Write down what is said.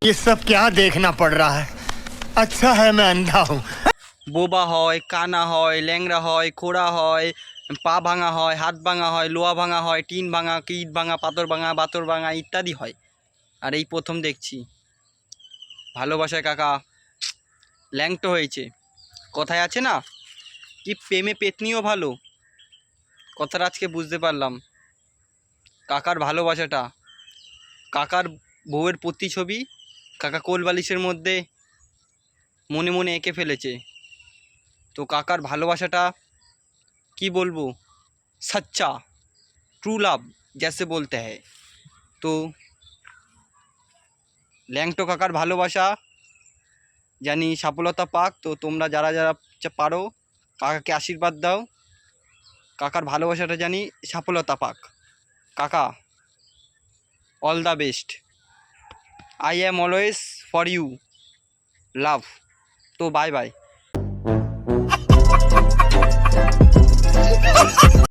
ये सब क्या देखना पड़ रहा है। अच्छा है मैं अंधा हूँ। বোবা হয়, কানা হয়, ল্যাংড়া হয়, খোড়া হয়, পা ভাঙা হয়, হাত ভাঙা হয়, লোহা ভাঙা হয়, টিন ভাঙা, ইট ভাঙা, পাথর ভাঙা, বাতর ভাঙা ইত্যাদি হয়। আর এই প্রথম দেখছি ভালোবাসায় কাকা ল্যাংটো হয়েছে। কথায় আছে না, কি প্রেমে পেতনিও ভালো, কথাটা আজকে বুঝতে পারলাম। কাকার ভালোবাসাটা, কাকার বউয়ের প্রতিছবি কাকা কোলবালিশের মধ্যে মনে মনে এঁকে ফেলেছে। তো কাকার ভালোবাসাটা কি বলবো, सच्चा ट्रू लव जैसे बोलते हैं। तो ল্যাংটো কাকার ভালোবাসা জানি সফলতা পাক। তো তোমরা যারা যারা পারো কাকাকে আশীর্বাদ দাও, কাকার ভালোবাসাটা জানি সফলতা পাক। কাকা all the best, I am always for you, love. তো বাই বাই।